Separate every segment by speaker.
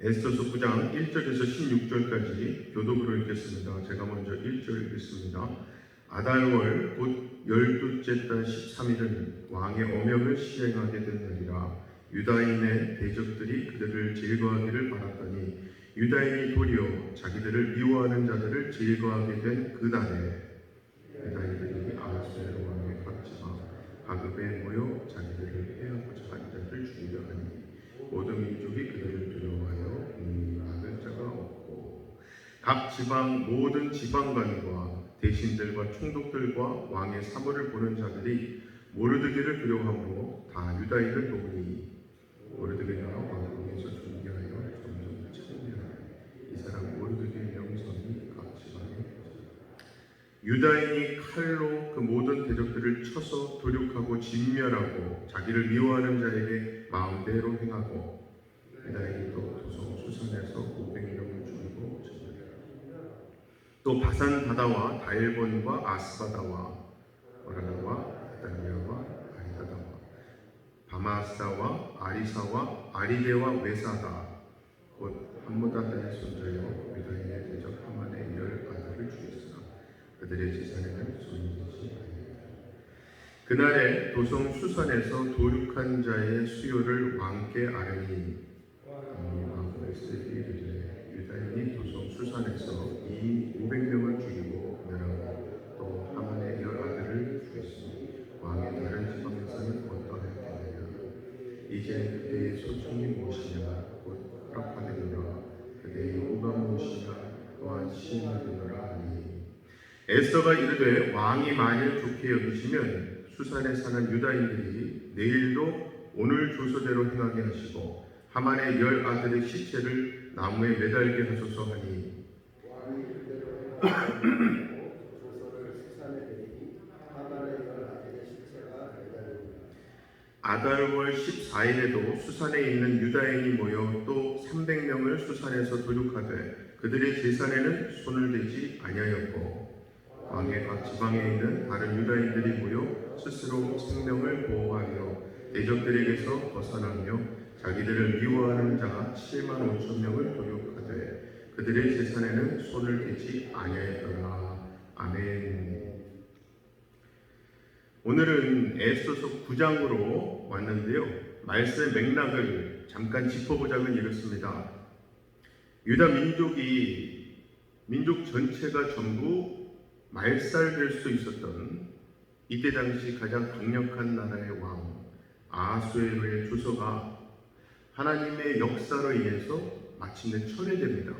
Speaker 1: 에스더서 9장 1절에서 16절까지 교독으로 읽겠습니다. 제가 먼저 1절 읽겠습니다. 아달월 곧 12째 달 13일은 왕의 어명을 시행하게 된 날이라. 유다인의 대적들이 그들을 제거하기를 바랐더니 유다인이 도리어 자기들을 미워하는 자들을 제거하게 된 그 날에 유다인들이 아하수에로 왕의 각 지방 가급에 모여 자기들을 해하고자 한 자를 죽이려 하니 모든 민족이 그들을 두려워하여 막을 자가 없고 각 지방 모든 지방관과 대신들과 총독들과 왕의 사물을 보는 자들이 모르드게를 두려워하므로 다 유다인을 도우니 모르드게가 왕궁에서 존귀하여 점점 창대하니 이 사람 모르드게의 명성이 각 지방에 유다인이 칼로 그 모든 대적들을 쳐서 도륙하고 진멸하고 자기를 미워하는 자에게 마음대로 행하고 유다인이 또 도성 수산에서 500명을 죽이고 또 바산 바다와 다일본과 아스바다와 오라나와 아다리아와 아리다다와 바마사와 아리사와 아리데와 외사다 곧 함무다다의 손자여 유다인의 대적 하만의 10 아들을 죽였으나 그들의 재산에는 손이 되지 아니하리라. 그날에 도성 수산에서 도륙한 자의 수요를 왕께 아뢰니 왕은 에스더에게 이르되 유다인이 도성 수산에서 이미 500명을 죽이고 멸하고 또 하만의 10 아들을 죽였으니 왕의 다른 지방에서는 어떠하였겠느냐. 이제 그대의 소총이 무엇이냐 곧 허락하되노라. 그대의 요구가 무엇이냐 또한 시행하되노라 하니 에스더가 이르되 왕이 만일 좋게 여기시면 수산에 사는 유다인들이 내일도 오늘 조서대로 행하게 하시고 하만의 10 아들의 시체를 나무에 매달게 하소서 하니 아달월 14일에도 수산에 있는 유다인이 모여 또 300명을 수산에서 도륙하되 그들의 재산에는 손을 대지 아니하였고 왕의 각 지방에 있는 다른 유다인들이 모여 스스로 생명을 보호하여 대적들에게서 벗어나며 자기들을 미워하는 자 7만 5천 명을 도륙하되 그들의 재산에는 손을 대지 아니하였더라. 아멘. 오늘은 에스더서 9장으로 왔는데요. 말씀의 맥락을 잠깐 짚어보자면 이렇습니다. 유다 민족 전체가 전부 말살될 수 있었던 이때 당시 가장 강력한 나라의 왕 아하수에로의 주소가 하나님의 역사로 인해서 마침내 철회됩니다.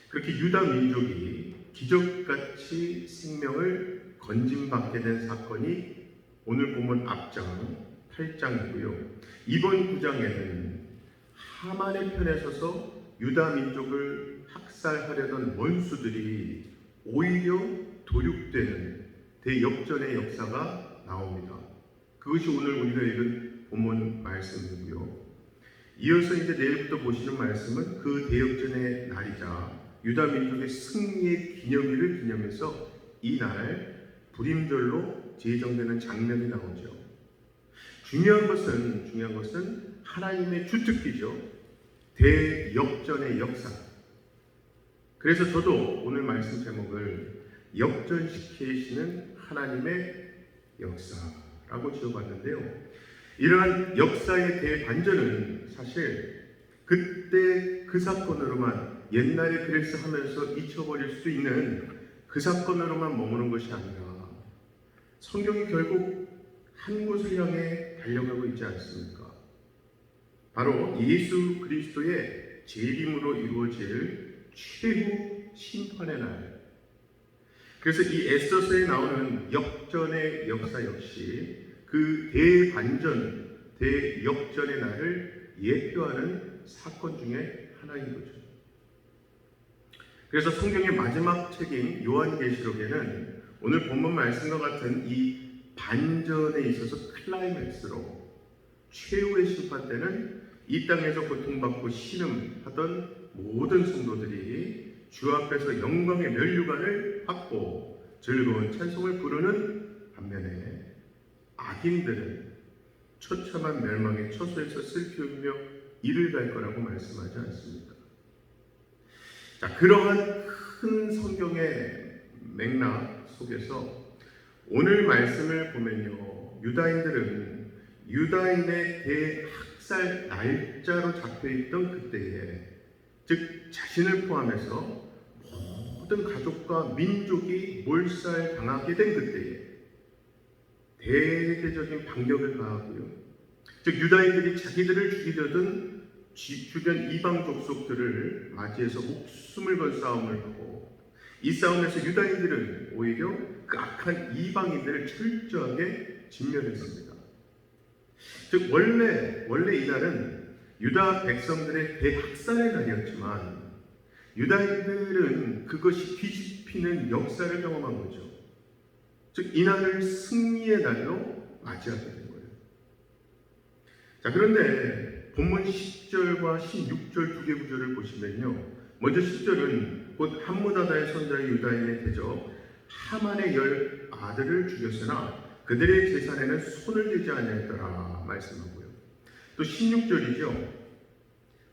Speaker 1: 그렇게 유다 민족이 기적같이 생명을 건짐받게 된 사건이 오늘 본문 앞장 8장이고요. 이번 9장에는 하만의 편에 서서 유다 민족을 학살하려던 원수들이 오히려 도륙되는 대역전의 역사가 나옵니다. 그것이 오늘 우리가 읽은 본문 말씀이고요. 이어서 이제 내일부터 보시는 말씀은 그 대역전의 날이자 유다 민족의 승리의 기념일을 기념해서 이날 불임절로 제정되는 장면이 나오죠. 중요한 것은 하나님의 주특기죠. 대역전의 역사. 그래서 저도 오늘 말씀 제목을 역전시키시는 하나님의 역사라고 지어봤는데요. 이러한 역사의 대반전은 사실 그때 그 사건으로만 옛날에 그랬어 하면서 잊혀버릴 수 있는 그 사건으로만 머무는 것이 아니라 성경이 결국 한 곳을 향해 달려가고 있지 않습니까? 바로 예수 그리스도의 재림으로 이루어질 최후 심판의 날. 그래서 이 에스더서에 나오는 역전의 역사 역시 그 대반전, 대역전의 날을 예표하는 사건 중에 하나인 거죠. 그래서 성경의 마지막 책인 요한계시록에는 오늘 본문 말씀과 같은 이 반전에 있어서 클라이맥스로 최후의 심판 때는 이 땅에서 고통받고 신음하던 모든 성도들이 주 앞에서 영광의 면류관을 받고 즐거운 찬송을 부르는 반면에 악인들은 처참한 멸망의 처소에서 슬피 울며 이를 갈 거라고 말씀하지 않습니까? 자, 그러한 큰 성경의 맥락 속에서 오늘 말씀을 보면요, 유다인들은 유다인의 대학살 날짜로 잡혀있던 그때에, 즉 자신을 포함해서 모든 가족과 민족이 몰살당하게 된 그때에 대대적인 반격을 가하고요, 즉 유다인들이 자기들을 죽이려던 주변 이방 족속들을 맞이해서 목숨을 건 싸움을 하고, 이 싸움에서 유다인들은 오히려 그 악한 이방인들을 철저하게 진멸했습니다. 즉 원래 이날은 유다 백성들의 대학살의 날이었지만 유다인들은 그것이 뒤집히는 역사를 경험한 거죠. 즉 이날을 승리의 날로 맞이하게 된 거예요. 자, 그런데 본문 10절과 16절 두 개 구절을 보시면요, 먼저 10절은 곧 함므다다의 손자의 유다인의 대적 하만의 10 아들을 죽였으나 그들의 재산에는 손을 대지 아니하였더라 말씀하고요. 또 16절이죠.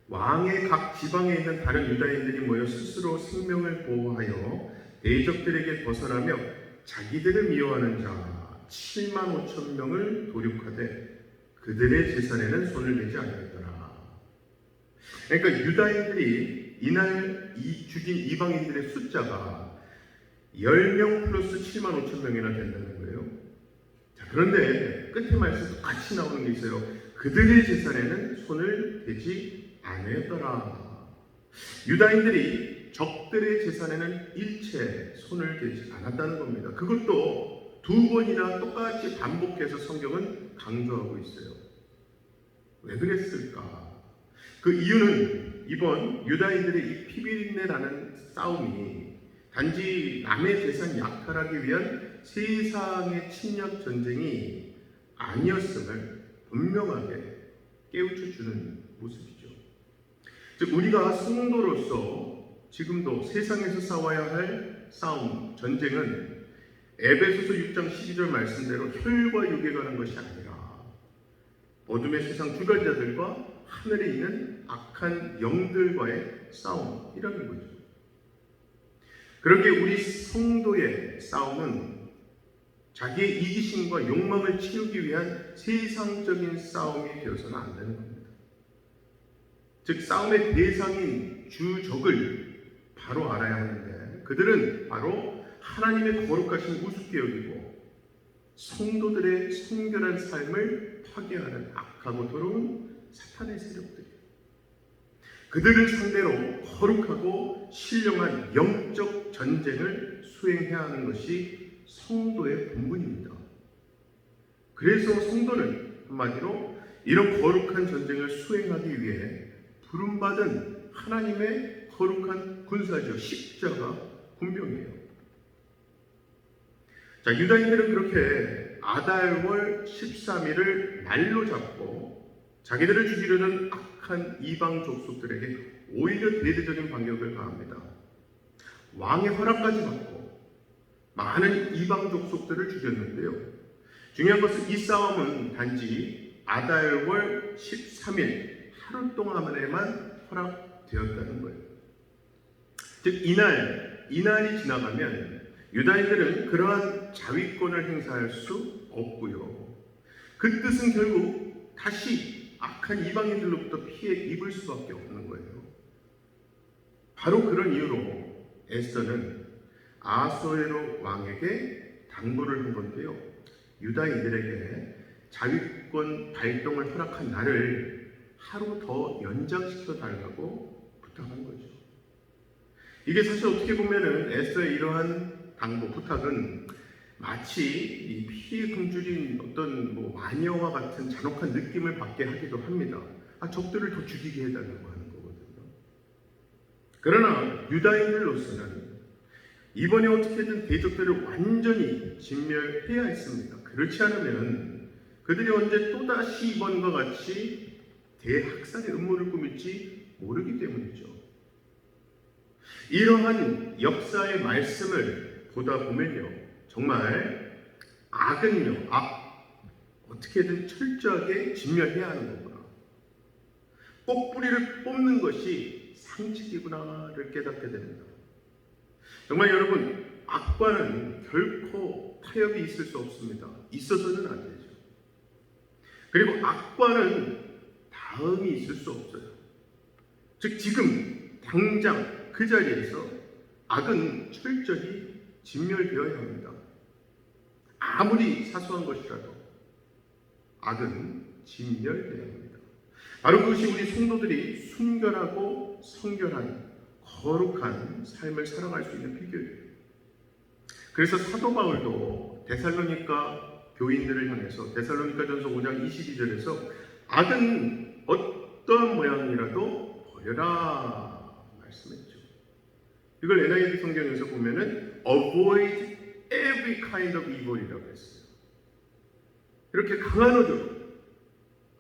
Speaker 1: 왕의 각 지방에 있는 다른 유다인들이 모여 스스로 생명을 보호하여 대적들에게 벗어나며 자기들을 미워하는 자 7만 5천 명을 도륙하되 그들의 재산에는 손을 대지 아니하였더라. 그러니까 유다인들이 이날 죽인 이방인들의 숫자가 10명 플러스 7만 5천 명이나 된다는 거예요. 자, 그런데 끝에 말씀 똑같이 나오는 게 있어요. 그들의 재산에는 손을 대지 아니하였더라. 유다인들이 적들의 재산에는 일체 손을 대지 않았다는 겁니다. 그것도 두 번이나 똑같이 반복해서 성경은 강조하고 있어요. 왜 그랬을까? 그 이유는 이번 유다인들의 이 피비린내라는 싸움이 단지 남의 재산 약탈하기 위한 세상의 침략 전쟁이 아니었음을 분명하게 깨우쳐 주는 모습이죠. 즉 우리가 성도로서 지금도 세상에서 싸워야 할 싸움, 전쟁은 에베소서 6장 12절 말씀대로 혈과 육에 관한 것이 아니라 어둠의 세상 주관자들과 하늘에 있는 악한 영들과의 싸움이라는 거죠. 그렇게 우리 성도의 싸움은 자기의 이기심과 욕망을 치우기 위한 세상적인 싸움이 되어서는 안 되는 겁니다. 즉 싸움의 대상인 주적을 바로 알아야 하는데 그들은 바로 하나님의 거룩하신 우습게 여기고 성도들의 성결한 삶을 파괴하는 악하고 더러운 사탄의 세력들이에요. 그들을 상대로 거룩하고 신령한 영적 전쟁을 수행해야 하는 것이 성도의 본분입니다. 그래서 성도는 한마디로 이런 거룩한 전쟁을 수행하기 위해 부름받은 하나님의 거룩한 군사죠. 십자가 군병이에요. 자, 유다인들은 그렇게 아달월 13일을 날로 잡고 자기들을 죽이려는 악한 이방 족속들에게 오히려 대대적인 반격을 가합니다. 왕의 허락까지 받고 많은 이방 족속들을 죽였는데요. 중요한 것은 이 싸움은 단지 아달월 13일 하루 동안에만 허락되었다는 거예요. 즉 이날이 지나가면 유다인들은 그러한 자위권을 행사할 수 없고요. 그 뜻은 결국 다시 악한 이방인들로부터 피해 입을 수밖에 없는 거예요. 바로 그런 이유로 에스더는 아하수에로 왕에게 당부를 한 건데요. 유다인들에게 자위권 발동을 허락한 날을 하루 더 연장시켜 달라고 부탁한 거죠. 이게 사실 어떻게 보면은 에스더의 이러한 당부, 부탁은 마치 이 피해 굶주린 어떤 마녀와 같은 잔혹한 느낌을 받게 하기도 합니다. 적들을 더 죽이게 해달라고 하는 거거든요. 그러나 유다인들로서는 이번에 어떻게든 대적들을 완전히 진멸해야 했습니다. 그렇지 않으면 그들이 언제 또다시 이번과 같이 대학살의 음모를 꾸밀지 모르기 때문이죠. 이러한 역사의 말씀을 보다 보면요, 정말 악은요, 어떻게든 철저하게 진멸해야 하는 거구나. 꼭 뿌리를 뽑는 것이 상책이구나를 깨닫게 됩니다. 정말 여러분, 악과는 결코 타협이 있을 수 없습니다. 있어서는 안 되죠. 그리고 악과는 다음이 있을 수 없어요. 즉 지금 당장 그 자리에서 악은 철저히 진멸되어야 합니다. 아무리 사소한 것이라도 악은 진멸되어야 합니다. 바로 그것이 우리 성도들이 순결하고 성결한 거룩한 삶을 살아갈 수 있는 비결이에요. 그래서 사도 바울도 데살로니가 교인들을 향해서 데살로니가전서 5장 22절에서 악은 어떤 모양이라도 버려라 말씀했죠. 이걸 NIV 성경에서 보면은 avoid every kind of evil이라고 했어요. 이렇게 강한 어조로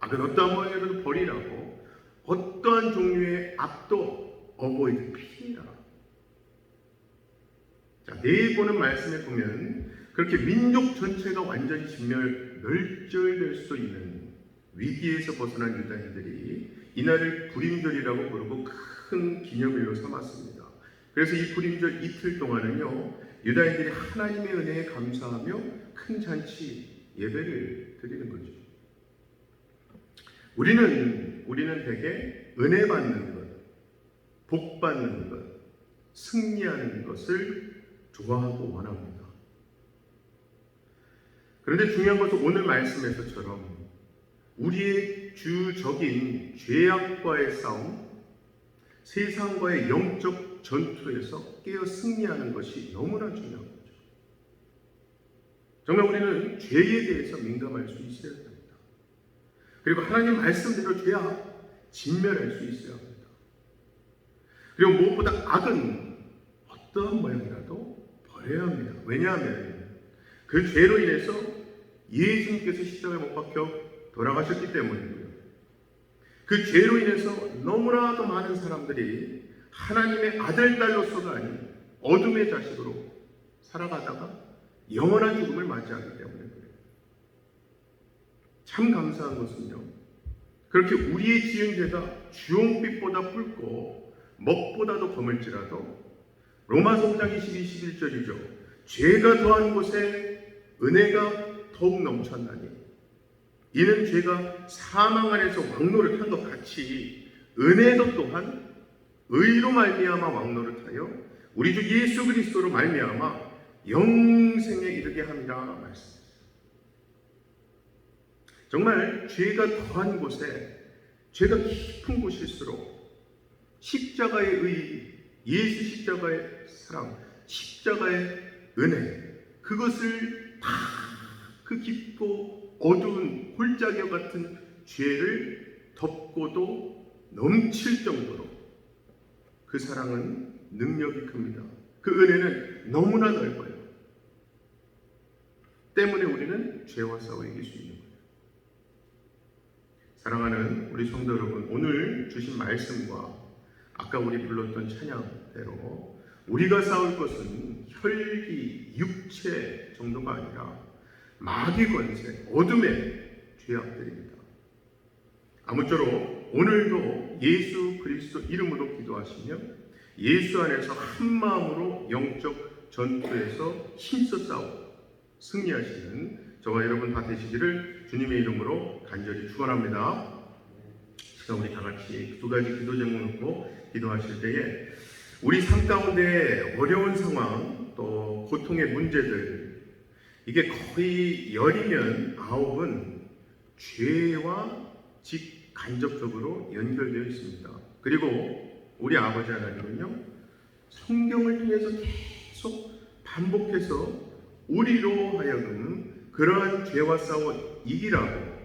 Speaker 1: 악은 어떠한 모양이라도 버리라고, 어떠한 종류의 악도 avoid, 피해라. 자, 내일 보는 말씀에 보면 그렇게 민족 전체가 완전히 멸절될 수도 있는 위기에서 벗어난 유다인들이 이날을 불임절이라고 부르고 큰 기념일로 삼았습니다. 그래서 이 불임절 이틀 동안은요, 유다인들이 하나님의 은혜에 감사하며 큰 잔치 예배를 드리는 거죠. 우리는 되게 은혜 받는 것, 복 받는 것, 승리하는 것을 좋아하고 원합니다. 그런데 중요한 것은 오늘 말씀에서처럼 우리의 주적인 죄악과의 싸움, 세상과의 영적 전투에서 깨어 승리하는 것이 너무나 중요한 거죠. 정말 우리는 죄에 대해서 민감할 수 있어야 됩니다. 그리고 하나님 말씀대로 죄악 진멸할 수 있어야 합니다. 그리고 무엇보다 악은 어떠한 모양이라도 버려야 합니다. 왜냐하면 그 죄로 인해서 예수님께서 십자가에 못 박혀 돌아가셨기 때문이고요. 그 죄로 인해서 너무나도 많은 사람들이 하나님의 아들, 딸로서가 아닌 어둠의 자식으로 살아가다가 영원한 죽음을 맞이하기 때문에 그래요. 참 감사한 것은요, 그렇게 우리의 지은 죄가 주홍빛보다 붉고 먹보다도 검을지라도 로마서 5장 22, 11절이죠. 죄가 더한 곳에 은혜가 더욱 넘쳤나니 이는 죄가 사망 안에서 왕노릇한 것 같이 은혜도 또한 의로 말미암아 왕노릇하여 우리 주 예수 그리스도로 말미암아 영생에 이르게 함이라 말씀했어요. 정말 죄가 더한 곳에, 죄가 깊은 곳일수록 십자가의 의, 예수 십자가의 사랑, 십자가의 은혜, 그것을 다 그 깊고 어두운 골짜기와 같은 죄를 덮고도 넘칠 정도로 그 사랑은 능력이 큽니다. 그 은혜는 너무나 넓어요. 때문에 우리는 죄와 싸워 이길 수 있는 거예요. 사랑하는 우리 성도 여러분, 오늘 주신 말씀과 아까 우리 불렀던 찬양대로 우리가 싸울 것은 혈기, 육체 정도가 아니라 마귀 권세, 어둠의 죄악들입니다. 아무쪼록 오늘도 예수 그리스도 이름으로 기도하시며 예수 안에서 한 마음으로 영적 전투에서 힘써 싸워 승리하시는 저와 여러분 다 되시기를 주님의 이름으로 간절히 축원합니다. 지금 우리 다 같이 두 가지 기도 제목 놓고 기도하실 때에 우리 삶 가운데 어려운 상황, 또 고통의 문제들, 이게 거의 10이면 9은 죄와 직간접적으로 연결되어 있습니다. 그리고 우리 아버지 하나님은요, 성경을 통해서 계속 반복해서 우리로 하여금 그러한 죄와 싸워 이기라고,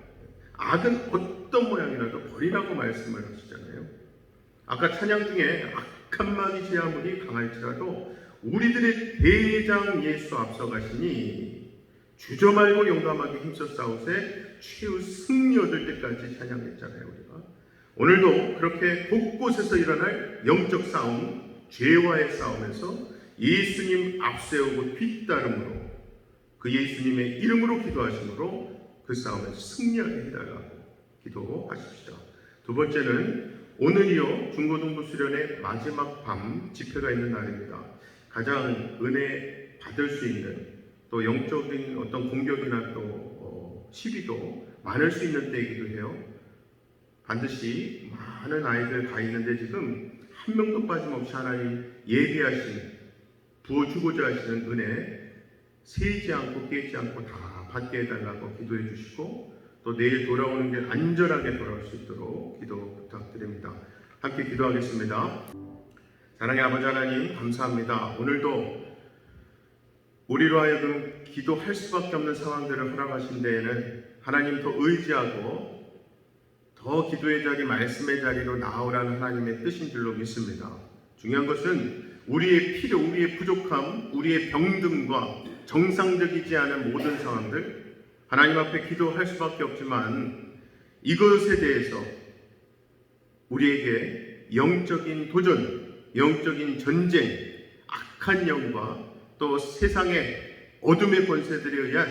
Speaker 1: 악은 어떤 모양이라도 버리라고 말씀을 하시잖아요. 아까 찬양 중에 악한 마귀 제 아무리 강할지라도 우리들의 대장 예수 앞서가시니 주저 말고 용감하게 힘써 싸우세 최후 승리 얻을 때까지 찬양했잖아요. 우리가 오늘도 그렇게 곳곳에서 일어날 영적 싸움, 죄와의 싸움에서 예수님 앞세우고 뒤따름으로 그 예수님의 이름으로 기도하심으로 그 싸움에서 승리하게 해달라고 기도하십시다. 두 번째는 오늘이요 중고등부 수련의 마지막 밤 집회가 있는 날입니다. 가장 은혜 받을 수 있는 또 영적인 어떤 공격이나 또 시비도 많을 수 있는 때이기도 해요. 반드시 많은 아이들 가 있는데 지금 한 명도 빠짐없이 하나님 예비하신 부어주고자 하시는 은혜 세지 않고 깨지 않고 다 받게 해달라고 기도해 주시고 또 내일 돌아오는 길 안전하게 돌아올 수 있도록 기도 부탁드립니다. 함께 기도하겠습니다. 사랑의 아버지 하나님 감사합니다. 오늘도 우리로 하여금 기도할 수밖에 없는 상황들을 허락하신 데에는 하나님 더 의지하고 더 기도의 자리, 말씀의 자리로 나오라는 하나님의 뜻인 줄로 믿습니다. 중요한 것은 우리의 필요, 우리의 부족함, 우리의 병듦과 정상적이지 않은 모든 상황들 하나님 앞에 기도할 수밖에 없지만 이것에 대해서 우리에게 영적인 도전, 영적인 전쟁, 악한 영과 또 세상의 어둠의 권세들에 의한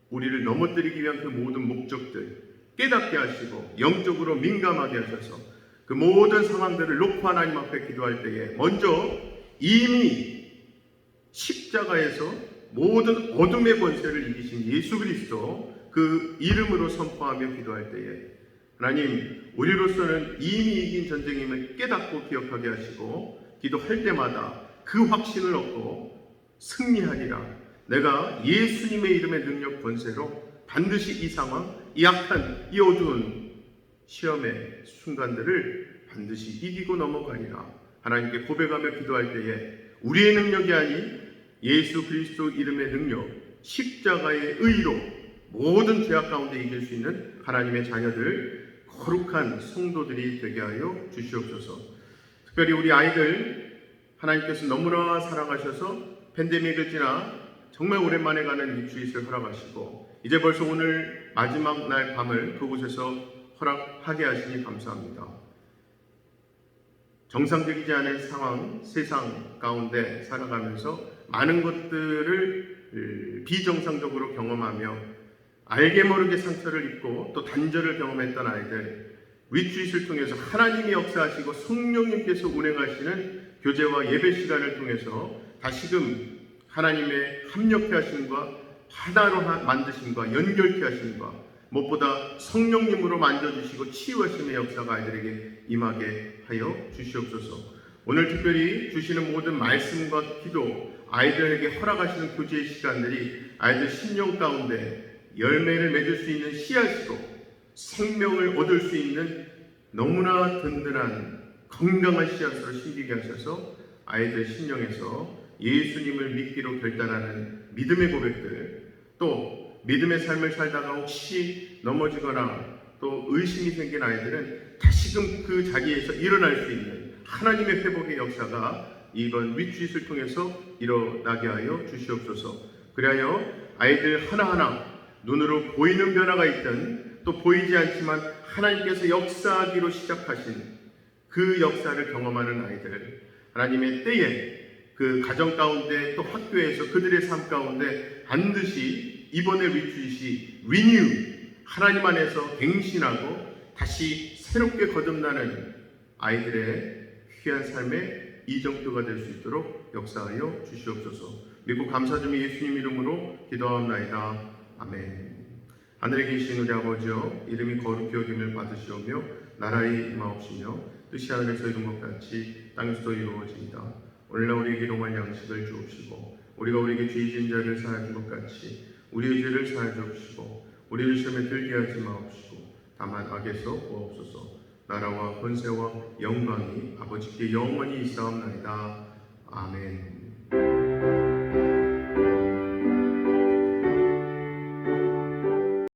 Speaker 1: 우리를 넘어뜨리기 위한 그 모든 목적들 깨닫게 하시고 영적으로 민감하게 하셔서 그 모든 상황들을 놓고 하나님 앞에 기도할 때에 먼저 이미 십자가에서 모든 어둠의 권세를 이기신 예수 그리스도 그 이름으로 선포하며 기도할 때에 하나님 우리로서는 이미 이긴 전쟁임을 깨닫고 기억하게 하시고 기도할 때마다 그 확신을 얻고 승리하리라. 내가 예수님의 이름의 능력 권세로 반드시 이 상황, 이 악한, 이 어두운 시험의 순간들을 반드시 이기고 넘어가리라. 하나님께 고백하며 기도할 때에 우리의 능력이 아닌 예수 그리스도 이름의 능력, 십자가의 의로 모든 죄악 가운데 이길 수 있는 하나님의 자녀들, 거룩한 성도들이 되게 하여 주시옵소서. 특별히 우리 아이들 하나님께서 너무나 사랑하셔서 팬데믹을 지나 정말 오랜만에 가는 리트릿을 허락하시고 이제 벌써 오늘 마지막 날 밤을 그곳에서 허락하게 하시니 감사합니다. 정상적이지 않은 상황, 세상 가운데 살아가면서 많은 것들을 비정상적으로 경험하며 알게 모르게 상처를 입고 또 단절을 경험했던 아이들 리트릿을 통해서 하나님이 역사하시고 성령님께서 운행하시는 교제와 예배 시간을 통해서 다시금 하나님의 합력케 하심과 하나로 만드심과 연결케 하심과 무엇보다 성령님으로 만져주시고 치유하심의 역사가 아이들에게 임하게 하여 주시옵소서. 오늘 특별히 주시는 모든 말씀과 기도, 아이들에게 허락하시는 교제의 시간들이 아이들 심령 가운데 열매를 맺을 수 있는 씨앗으로 생명을 얻을 수 있는 너무나 든든한 건강한 씨앗으로 심기게 하셔서 아이들 심령에서 예수님을 믿기로 결단하는 믿음의 고백들, 또 믿음의 삶을 살다가 혹시 넘어지거나 또 의심이 생긴 아이들은 다시금 그 자리에서 일어날 수 있는 하나님의 회복의 역사가 이번 리트릿을 통해서 일어나게 하여 주시옵소서. 그리하여 아이들 하나하나 눈으로 보이는 변화가 있든 또 보이지 않지만 하나님께서 역사하기로 시작하신 그 역사를 경험하는 아이들, 하나님의 때에 그 가정 가운데 또 학교에서 그들의 삶 가운데 반드시 이번의 리트릿이 리뉴, 하나님 안에서 갱신하고 다시 새롭게 거듭나는 아이들의 귀한 삶의 이정표가 될 수 있도록 역사하여 주시옵소서. 믿고 감사드리며 예수님 이름으로 기도하옵나이다. 아멘. 하늘에 계신 우리 아버지여, 이름이 거룩히 여김을 받으시오며 나라의 임하옵시며 뜻이 하늘에서 이룬 것 같이 땅에서도 이루어지이다. 오늘날 우리에게 일용할 양식을 주옵시고 우리가 우리에게 죄 지은 자를 사하여 것 같이 우리의 죄를 사하여 주옵시고 우리를 시험에 들게 하지 마옵시고 다만 악에서 구하옵소서. 나라와 권세와 영광이 아버지께 영원히 있사옵나이다. 아멘.